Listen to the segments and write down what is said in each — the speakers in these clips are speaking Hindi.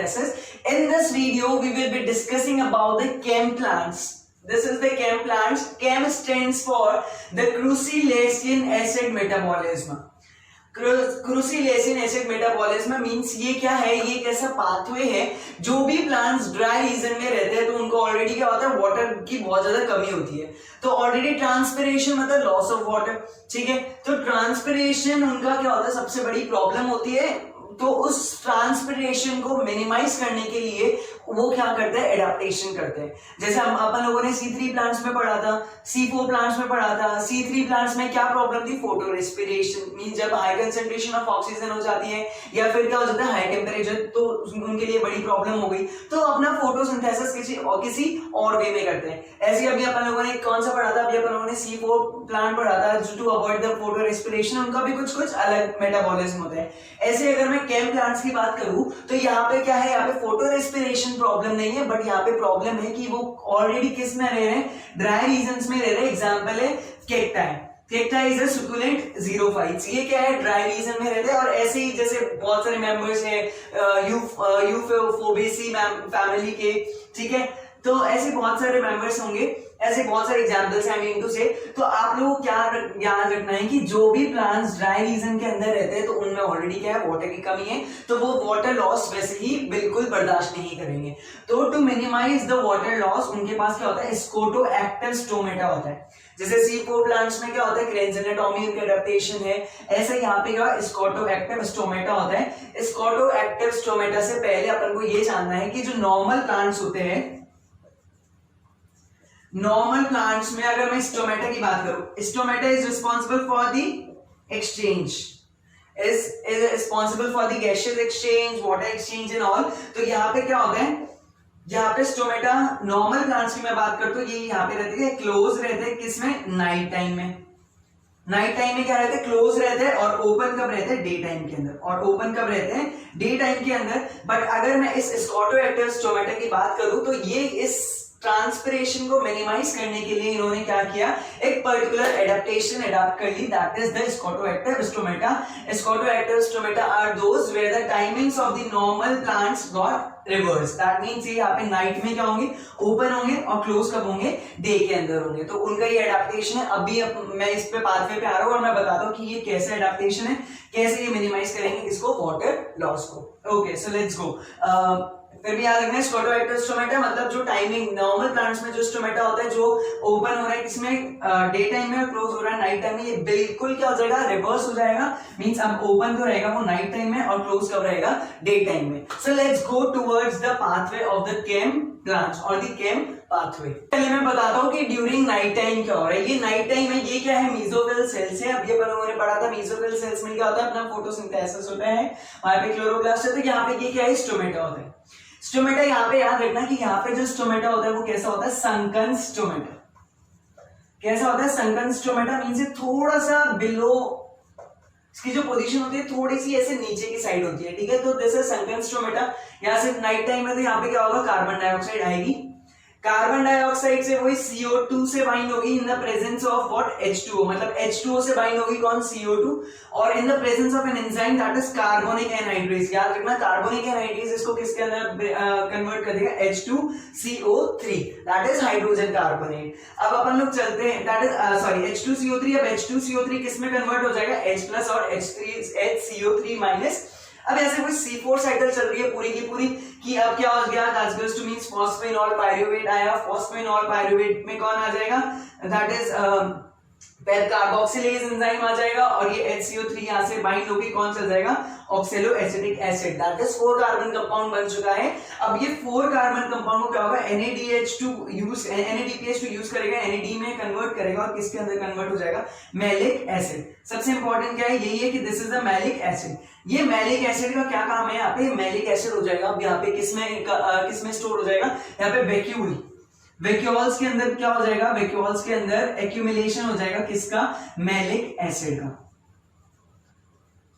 photosynthesis. In this video, we will be discussing about the chem plants. This is the chem plants. Chem stands for the crucilacean acid metabolism. Crassulacean acid metabolism means ये क्या है, ये एक ऐसा पाथवे है जो भी प्लांट्स ड्राई रीजन में रहते हैं तो उनको ऑलरेडी क्या होता है, वाटर की बहुत ज्यादा कमी होती है, तो ऑलरेडी ट्रांसपिरेशन मतलब लॉस ऑफ वाटर, ठीक है। तो ट्रांसपिरेशन उनका क्या होता है, सबसे बड़ी प्रॉब्लम होती है। तो उस ट्रांसपिरेशन को मिनिमाइज करने के लिए वो क्या करते हैं, एडाप्टेशन करते हैं। जैसे हम अपन लोगों ने C3 प्लांट्स में पढ़ा था, C4 प्लांट्स में पढ़ा था। C3 प्लांट्स में क्या प्रॉब्लम थी, फोटो रेस्पिरेशन, मीन जब हाई कंसेंट्रेशन ऑफ ऑक्सीजन हो जाती है या फिर क्या हो जाता है हाई टेम्परेचर, तो उनके लिए बड़ी प्रॉब्लम हो गई, तो अपना फोटोसिंथेसिस किसी और वे में करते हैं। ऐसे अभी अपन लोगों ने कौन सा पढ़ा था, अभी अपन लोगों ने C4 प्लांट पढ़ा था, to avoid the photorespiration, उनका भी कुछ अलग मेटाबॉलिज्म होता है। ऐसे अगर मैं केम प्लांट्स की बात करूं तो यहाँ पे क्या है, यहाँ पे फोटो रेस्पिरेशन प्रॉब्लम नहीं है, बट यहाँ पे प्रॉब्लम है कि वो ऑलरेडी किस में रह रहे हैं, ड्राई रीजन्स में रह रहे हैं। एग्जांपल है कैक्टाई, कैक्टाई इज अ सुकुलेंट ज़ीरोफाइट्स, ये क्या है, ड्राई रीजन में रहते हैं। और ऐसे ही जैसे बहुत सारे मेंबर्स हैं यूफोर्बिएसी फैमिली के, ठीक है, तो ऐसे बहुत सारे मेंबर्स होंगे, ऐसे बहुत सारे एग्जांपल्स हैं इनटू से। तो आप लोगों को क्या याद रखना है कि जो भी प्लांट्स ड्राई रीजन के अंदर रहते हैं तो उनमें ऑलरेडी क्या है, वाटर की कमी है, तो वो वाटर लॉस वैसे ही बिल्कुल बर्दाश्त नहीं करेंगे। तो to minimise the water loss उनके पास क्या होता है, स्कोटोएक्टिव स्टोमेटा होता है। जैसे C4 प्लांट्स में क्या होता है, क्रेंजनेटोमी उनका एडेप्टेशन है, ऐसे यहाँ पे क्या स्कोटोएक्टिव स्टोमेटा होता है। स्कोटोएक्टिव स्टोमेटा से पहले अपन को ये जानना है कि जो नॉर्मल प्लांट्स होते हैं, नॉर्मल प्लांट्स में अगर मैं स्टोमेटा की बात करूं, stomata is responsible for the exchange, is responsible for the gaseous exchange, water exchange and all। तो यहाँ पे क्या होता है, यहाँ पे स्टोमेटा नॉर्मल प्लांट्स की मैं बात करता हूँ, ये यहाँ पे रहते हैं, क्लोज रहते हैं, किसमें, नाइट टाइम में। नाइट टाइम में क्या रहते हैं, क्लोज रहते हैं, और ओपन कब रहते हैं, डे टाइम के अंदर। और ओपन कब रहते हैं, डे टाइम के अंदर। बट अगर मैं इस स्कोटोएक्टिव स्टोमेटा की बात करूं तो ये इस ट्रांसपिरेशन को मिनिमाइज करने के लिए इन्होंने क्या किया, एक पर्टिकुलर एडेप्टेशन अडॉप्ट कर ली, that is the scotoactive stomata. Scotoactive stomata are those where the timings of the normal plants got reversed. That means ये यहाँ पे नाइट में क्या होंगे, ओपन होंगे, और क्लोज कब होंगे, डे के अंदर होंगे। तो उनका ये एडेप्टेशन है। अभी मैं इस पे पाथवे पे आ रहा हूँ और मैं बताता हूँ कि ये कैसे एडेप्टेशन है, कैसे ये मिनिमाइज करेंगे इसको, वाटर लॉस को। Okay, so let's go. फिर भी याद रखना है, स्कोटोएक्टिव स्टोमेटा मतलब जो टाइमिंग नॉर्मल प्लांट्स में जो स्टोमेटा होता है, जो ओपन हो रहा है किसमें, डे टाइम में, और क्लोज हो रहा है नाइट टाइम में, ये बिल्कुल क्या हो जाएगा, रिवर्स हो जाएगा। मींस अब ओपन तो रहेगा वो नाइट टाइम में, और क्लोज कब रहेगा, डे टाइम में। So let's go towards the pathway of the came plants और द केम पाथवे। पहले मैं बताता हूँ कि ड्यूरिंग नाइट टाइम क्या हो रहा है। ये नाइट टाइम है, ये क्या है, मेसोफिल सेल्स है। अब ये अपन लोगों ने पढ़ा था, मेसोफिल सेल्स में क्या होता है, अपना फोटोसिंथेसिस होता है, वहां पे क्लोरोप्लास्ट है, तो यहाँ पे ये क्या है, स्टोमेटा होता है। स्टोमेटा यहाँ पे याद रखना कि यहाँ पे जो स्टोमेटा होता है वो कैसा होता है, संकन स्टोमेटा। कैसा होता है, संकन स्टोमेटा मींस ये थोड़ा सा बिलो, इसकी जो पोजीशन होती है थोड़ी सी ऐसे नीचे की साइड होती है, ठीक है। तो जैसे संकन स्टोमेटा, यहाँ से नाइट टाइम में तो यहाँ पे क्या होगा, कार्बन डाइऑक्साइड आएगी, कार्बन डाइऑक्साइड से वही CO2 से बाइंड होगी in the presence of what, H2O, मतलब H2O से बाइंड होगी कौन, CO2, और in the presence of an enzyme that is carbonic anhydrase. याद रखना, कार्बोनिक एनहाइड्रेज इसको किसके अंदर कन्वर्ट कर देगा, H2CO3, that is hydrogen carbonate. अब अपन लोग चलते हैं, दैट इज सॉरी H2CO3, अब H2CO3 किस में कन्वर्ट हो जाएगा, H प्लस और HCO3 माइनस। अब ऐसे कोई C4 साइकिल चल रही है पूरी की पूरी, कि अब क्या हो गया, that goes to means phosphoenol pyruvate आया, फॉस्फेनॉल पायरुवेट में कौन आ जाएगा, दैट इज कार्बोक्सिलेज एंजाइम आ जाएगा, और ये HCO3 यहां से बाइंड होकर कौन चल जाएगा, oxalo acetic acid, that is 4 carbon compound बन चुका है। अब ये 4 कार्बन कंपाउंड को क्या होगा, NADH2 यूज करेगा, NAD में कन्वर्ट करेगा, और किसके अंदर कन्वर्ट हो जाएगा, मैलिक एसिड। सबसे इंपॉर्टेंट क्या है, यही है कि this is the malic acid. ये मैलिक एसिड का क्या काम है, यहाँ पे मैलिक एसिड हो जाएगा। अब यहाँ पे किसमें स्टोर हो जाएगा, यहाँ पे वैक्यूल, वैक्यूल्स के अंदर क्या हो जाएगा, वैक्यूल्स के अंदर एक्यूमुलेशन हो जाएगा किसका, मैलिक एसिड का,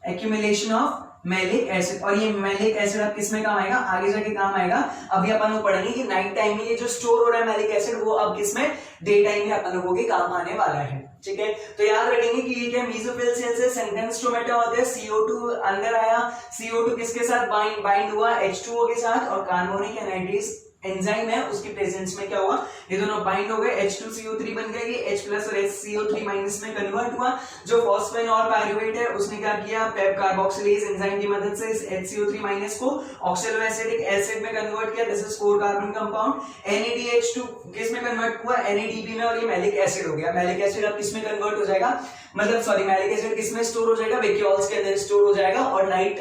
एक्यूमुलेशन ऑफ मैलिक एसिड। और ये मैलिक एसिड अब किसमें काम आएगा, आगे जाके काम आएगा। अभी अपन लोग पढ़ेंगे कि नाइट टाइम में ये जो स्टोर हो रहा है मैलिक एसिड, वो अब किसमें, डे टाइम में अपन लोगों के काम आने वाला है। ठीक है, तो याद रखेंगे कि ये क्या मेसोफिल सेल्स है, सेंटेंस स्टोमेटा होते हैं। CO2 अंदर आया, CO2 किसके साथ बाइंड हुआ, H2O के साथ, और कार्बोनिक एनाइड्रेज एंजाइम है उसकी प्रेजेंस में क्या हुआ, ये दोनों बाइंड हो गए, H2CO3 बन गया, ये H+ और HCO3- में कन्वर्ट हुआ। जो फॉस्फेनॉल पायरुवेट है उसने क्या किया, पेप कार्बोक्सिलेज एंजाइम की मदद से इस HCO3- को ऑक्सैलोएसिटिक एसिड में कन्वर्ट किया, this is 4 carbon compound. NADH2 किस में कन्वर्ट हुआ, NADP में, और ये मैलिक एसिड हो गया। मैलिक एसिड अब किस में कन्वर्ट हो जाएगा, मतलब सॉरी मैलिक एसिड किस में स्टोर हो जाएगा, वैक्यूल्स के अंदर स्टोर हो जाएगा, और नाइट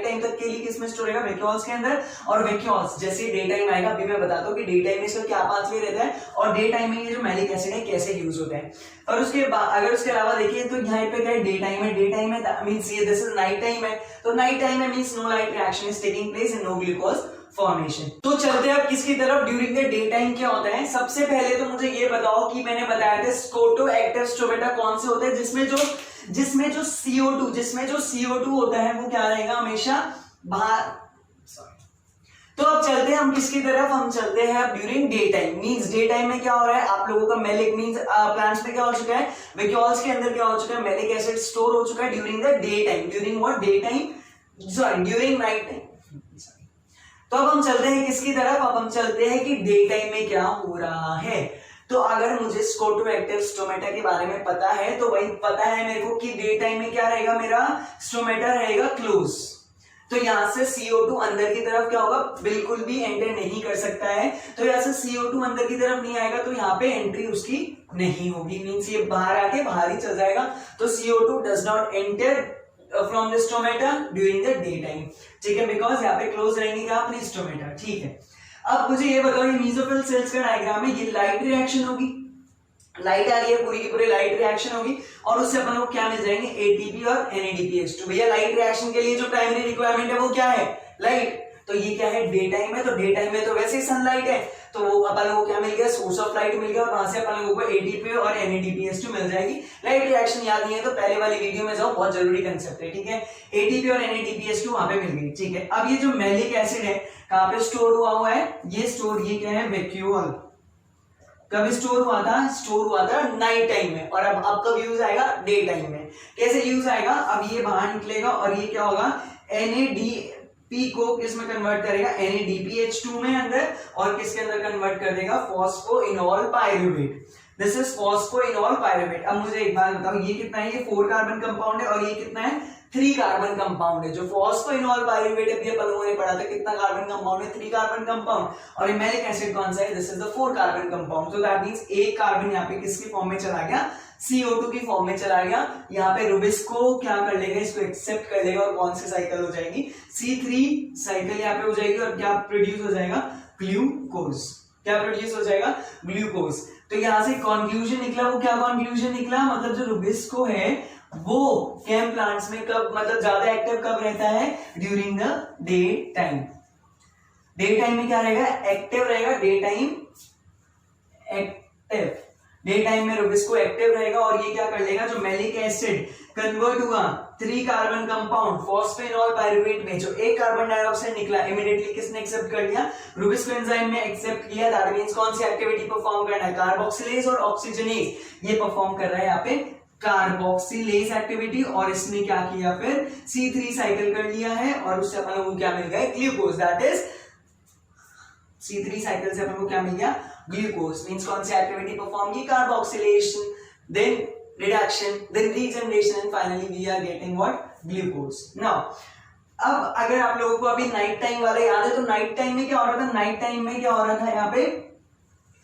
टाइम तक के लिए किस में स्टोर रहेगा, वैक्यूल्स के अंदर। और वैक्यूल्स जैसे डे टाइम आएगा, अभी मैं बताता हूँ कि डे टाइम में इसका क्या पाथवे रहता है, और डे टाइम में ये जो मैलिक एसिड है कैसे यूज होता है। और उसके बाद अगर उसके अलावा देखिए तो यहाँ पे क्या है, डे टाइम है, डे टाइम है मींस ये दिस इज नाइट टाइम है, तो नाइट टाइम में means no light reaction is taking place and no glucose formation. तो चलते हैं अब किसकी तरफ, ड्यूरिंग द डे टाइम क्या होता है। सबसे पहले तो मुझे ये बताओ कि मैंने बताया था स्कोटोएक्टिव स्टोमेटा कौन से होते हैं, जिसमें जो CO2 होता है वो क्या रहेगा, हमेशा बाहर। तो अब चलते हैं हम किसकी तरफ, हम चलते हैं अब during day time. Means day time में क्या हो रहा है, आप लोगों का मैलिक मींस प्लांट्स में क्या हो चुका है, वैक्यूल्स के अंदर क्या हो चुका है, मैलिक एसिड स्टोर हो चुका है during the day time, during what, day time, sorry during night time. तो अब हम चलते हैं किसकी तरफ, अब हम चलते हैं कि डे टाइम में क्या हो रहा है। तो अगर मुझे स्कोटोएक्टिव स्टोमेटा के बारे में पता है, तो वही पता है मेरे को कि डे टाइम में क्या रहेगा, मेरा स्टोमेटा रहेगा क्लोज। तो यहां से CO2 अंदर की तरफ क्या होगा, बिल्कुल भी एंटर नहीं कर सकता है। तो यहां से CO2 अंदर की तरफ नहीं आएगा, तो यहाँ पे एंट्री उसकी नहीं होगी, मींस ये बाहर आके बाहर ही चल जाएगा। तो CO2 does not enter from the stomata during the day time. ठीक है, बिकॉज यहाँ पे क्लोज रहेंगे क्या, अपनी स्टोमेटा। ठीक है, अब मुझे ये बताओ, ये मेसोफिल सेल्स का डायग्राम है, ये लाइट रिएक्शन होगी, लाइट आ रही है, पूरी की पूरी लाइट रिएक्शन होगी, और उससे अपन को क्या मिल जाएंगे, ATP और NADPH2। भैया लाइट रिएक्शन के लिए जो प्राइमरी रिक्वायरमेंट है वो क्या है, लाइट। तो ये क्या है, डे टाइम है, तो डे टाइम में तो वैसे ही सनलाइट है, तो वो अपन लोगों को क्या मिल गया, सोर्स ऑफ लाइट मिल गया, और वहां से अपन लोगों को ATP और NADPH2 मिल जाएगी। लाइट रिएक्शन याद नहीं है तो पहले वाली वीडियो में जाओ, बहुत जरूरी कंसेप्ट है। ठीक है, ATP और NADPH2 वहां पे मिल गई। ठीक है, अब ये जो मैलिक एसिड है कहां पे स्टोर हुआ है, ये क्या है, वैक्यूल। कब स्टोर हुआ था नाइट टाइम में, और अब कब यूज आएगा, डे टाइम में। कैसे यूज आएगा, अब ये बाहर निकलेगा और ये क्या होगा, NADP को किस में कन्वर्ट करेगा, NADPH2 में अंदर, और किसके अंदर कन्वर्ट कर देगा, phosphoenol pyruvate. This is phosphoenol pyruvate. अब मुझे एक बात बताओ, ये कितना है, ये 4 कार्बन कंपाउंड है, और ये कितना है, 3 कार्बन कंपाउंड है। जो फॉस्फोइनॉल पायरुवेट अभी अपन लोगों ने पढ़ा था, कितना कार्बन कंपाउंड है, 3 कार्बन कंपाउंड, और ये मैलिक एसिड कौन सा है, this is the 4 carbon compound. तो दैट मींस एक कार्बन यहाँ पे किसकी फॉर्म में चला गया, CO2 की फॉर्म में चला गया। यहाँ पे रुबिस्को क्या कर लेगा, इसको एक्सेप्ट कर लेगा, और कौन सी साइकिल हो जाएगी, C3 साइकिल यहाँ पे हो जाएगी, और क्या प्रोड्यूस हो जाएगा, ग्लूकोज। क्या प्रोड्यूस हो जाएगा, ग्लूकोज। तो यहां से कंक्लूजन निकला, वो क्या कंक्लूजन निकला, मतलब जो रुबिस्को है वो केम प्लांट्स में कब, मतलब ज्यादा एक्टिव कब रहता है, during the day time. Day time में क्या रहेगा, एक्टिव रहेगा, day time active, day time में रुबिस्को एक्टिव रहेगा, और ये क्या कर लेगा, जो मैलिक एसिड कन्वर्ट हुआ 3 कार्बन कंपाउंड फॉस्फेनॉल पायरुवेट में, जो एक कार्बन डाइऑक्साइड निकला, इमीडिएटली किसने एक्सेप्ट कर लिया, रुबिस्को एंजाइम ने एक्सेप्ट किया। दैट मींस कौन सी एक्टिविटी परफॉर्म करना है, कार्बोक्सिलेज और ऑक्सीजनेज, ये परफॉर्म कर रहा है यहाँ पे कार्बोक्सिलेज एक्टिविटी, और इसने क्या किया, फिर C3 साइकिल कर लिया है, और उससे अपन लोगों को क्या मिल गया, glucose. That is C3 cycle से अपन को क्या मिल गया, ग्लूकोज। मींस कौन सी एक्टिविटी परफॉर्म की, carboxylation, then reduction, then regeneration, and finally we are getting what, glucose. Now अब अगर आप लोगों को अभी नाइट टाइम वाला याद है, तो नाइट टाइम में क्या हो रहा था, नाइट टाइम में क्या हो रहा था, यहाँ पे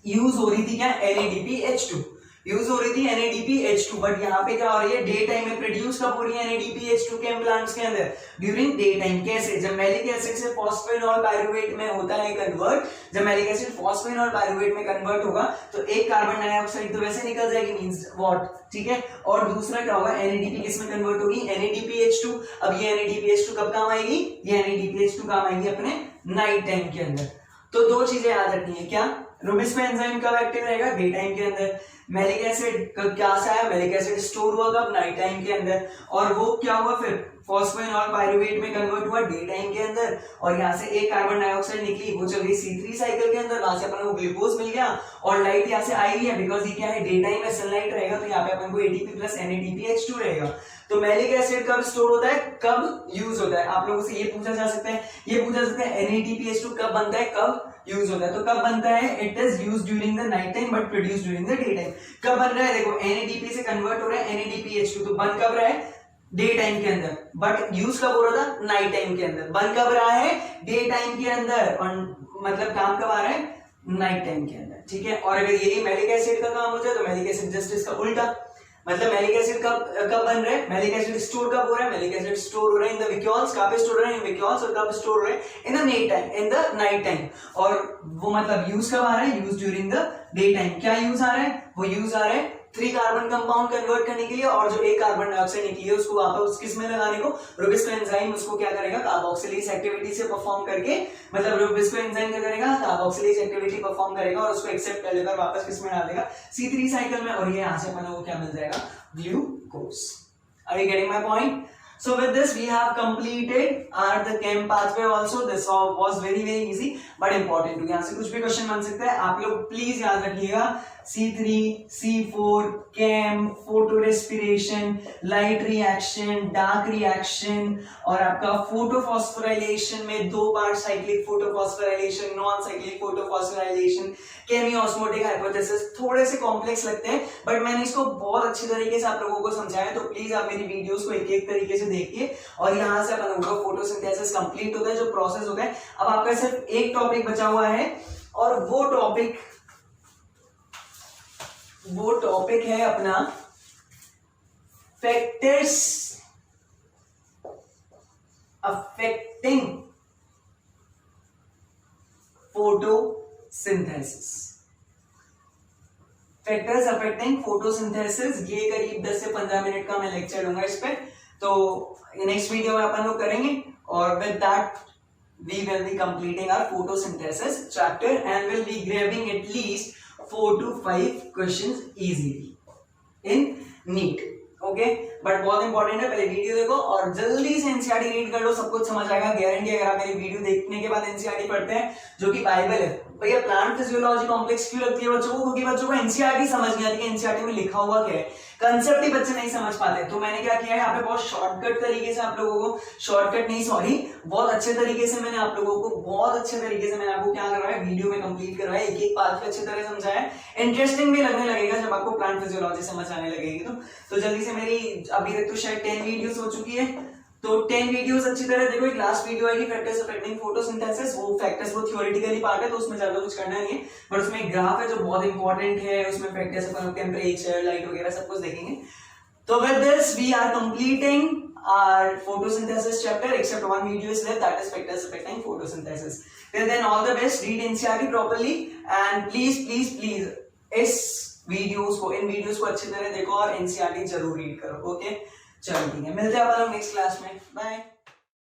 यूज हो रही थी क्या, NADPH2 यूज हो रही थी, NADPH2, बट यहाँ पे क्या हो रही है, डे टाइम में प्रोड्यूस कब हो रही है NADPH2 केम प्लांट्स के अंदर, ड्यूरिंग डे टाइम। कैसे, जब मैलिक एसिड से फॉस्फेनॉल पायरुवेट में होता है कन्वर्ट, जब मैलिक एसिड फॉस्फेनॉल पायरुवेट में कन्वर्ट होगा तो एक कार्बन डाइऑक्साइड तो वैसे निकल जाएगी, मींस व्हाट, ठीक है, और दूसरा क्या होगा, NADP किस में कन्वर्ट होगी, NADPH2। अब ये NADPH2 कब काम आएगी, ये NADPH2 काम आएगी अपने नाइट टाइम के अंदर। तो दो चीजें याद रखनी है, क्या, रुबिस्को एंजाइम कब एक्टिव रहेगा, डे टाइम के अंदर, मैलिक एसिड क्या सा है, मैलिक एसिड स्टोर हुआ कब, नाइट टाइम के अंदर, और वो क्या हुआ फिर फॉस्फोइनॉल पाइरुवेट में कन्वर्ट हुआ डे टाइम के अंदर, और यहाँ से एक कार्बन डाइऑक्साइड निकली, वो चल गई C3 साइकिल के अंदर, वहां से अपन को ग्लूकोज मिल गया, और लाइट यहाँ से आई रही है बिकॉज ये क्या है, डे टाइम में सनलाइट रहेगा, तो यहाँ पे अपन को ATP प्लस NADPH2 रहेगा। तो मैलिक एसिड कब स्टोर होता है, कब यूज होता है, आप लोगों से ये पूछा जा सकता है, ये पूछा जा सकता है NADPH2 कब बनता है, कब यूज होता है, तो कब बनता है, it is use during the night time but produce during the day time. कब बन रहा है, देखो NADP से कन्वर्ट हो रहा है NADPH2, तो बन कब रहा है, डे टाइम के अंदर, बट यूज कब हो रहा था, नाइट टाइम के अंदर। बन कब रहा है, डे टाइम के अंदर, और मतलब काम कब आ रहा है, नाइट टाइम के अंदर, ठीक है। और अगर यही मैलिक एसिड का काम हो जाए तो मैलिक एसिड जस्ट इसका उल्टा, मतलब मैलिक एसिड कब बन रहा है, मैलिक एसिड स्टोर कब हो रहा है, मैलिक एसिड स्टोर हो रहा है इन द विक्यूल्स, कहां पे स्टोर हो रहा है, इन विक्यूल्स, और कब स्टोर हो रहा है, in the night time, in the night time. और वो मतलब यूज कब आ रहा है, use during the day time. क्या यूज आ रहा है, वो यूज आ रहा है 3 कार्बन कंपाउंड कन्वर्ट करने के लिए, और जो एक कार्बन डाइऑक्साइड निकली है उसको वापस किस में लगाने को, रोबिस्को एंजाइम उसको क्या करेगा, कार्बोक्सिलेज एक्टिविटी से परफॉर्म करके, मतलब रोबिस्को एंजाइम क्या करेगा, कार्बोक्सिलेज एक्टिविटी परफॉर्म करेगा और उसको एक्सेप्ट कर लेकर वापस किस में डाल देगा, C3 साइकिल में, और ये यहां से अपन को क्या मिल जाएगा, glucose. Are you getting my point? So with this we have completed our the chem pathway also. This was very easy but important. यहाँ से कुछ भी क्वेश्चन बन सकता है, आप लोग प्लीज याद रखिएगा। C3, C4, chem, photo respiration, light reaction, dark reaction, और आपका photophosphorilation में 2 part, cyclic photophosphorilation, non cyclic photophosphorilation, chemiosmotic hypothesis, थोड़े से कॉम्प्लेक्स लगते हैं बट मैंने इसको बहुत अच्छी तरीके से आप लोगों को समझाया, तो प्लीज आप मेरी वीडियोस को एक एक तरीके से देखिए, और यहाँ से अपन लोगों का फोटोसिंथेसिस कंप्लीट होता है, जो प्रोसेस होता है। अब आपका सिर्फ एक टॉपिक बचा हुआ है, और वो टॉपिक है अपना factors affecting photosynthesis. Factors affecting photosynthesis, ये करीब 10 से 15 मिनट का मैं लेक्चर लूंगा इस पे, तो नेक्स्ट वीडियो में अपन लोग करेंगे, और with that we will be completing our photosynthesis chapter and will be grabbing at least 4 to 5 questions easily in NEET. Okay, but बहुत इंपॉर्टेंट है, पहले वीडियो देखो और जल्दी से एनसीईआरटी रीड कर लो, सब कुछ समझ आएगा गारंटी। अगर आप मेरी वीडियो देखने के बाद एनसीईआरटी पढ़ते हैं, जो कि बाइबल है, भैया प्लांट फिजियोलॉजी कॉम्प्लेक्स क्यों लगती है बच्चों को, क्योंकि बच्चों को एनसीईआरटी समझ नहीं आती कि एनसीईआरटी में लिखा हुआ क्या है, कंसेप्ट ही बच्चे नहीं समझ पाते। तो मैंने क्या किया है, यहाँ पे बहुत शॉर्टकट तरीके से आप लोगों को, शॉर्टकट नहीं सॉरी, बहुत अच्छे तरीके से मैंने आप लोगों को, बहुत अच्छे तरीके से मैंने आपको क्या करवाया, वीडियो में कंप्लीट करवाया, एक एक पार्ट अच्छी तरह समझाया। इंटरेस्टिंग भी लगने लगेगा जब आपको प्लांट फिजियोलॉजी समझ आने लगेगी। तो जल्दी से मेरी अभी तक तो शायद 10 वीडियोस हो चुकी है, तो 10 वीडियोस अच्छी तरह देखो। एक लास्ट वीडियो आएगी फैक्टर्स अफेक्टिंग फोटोसिंथेसिस, वो फैक्टर्स वो थ्योरेटिकली पार्ट है, तो उसमें ज्यादा कुछ करना नहीं है, बट उसमें एक ग्राफ है जो बहुत इंपॉर्टेंट है, उसमें फैक्टर्स अपन टेंपरेचर, लाइट वगैरह सब कुछ देखेंगे। तो with this we are completing our photosynthesis chapter, except one video is left, that is factors affecting photosynthesis. Till then, all the best, read NCERT properly and please इस वीडियोस को, इन वीडियोस को अच्छी तरह देखो और NCERT जरूर रीड करो। ओके, चलो ठीक है, मिलते हैं अपन लोग नेक्स्ट क्लास में, बाय।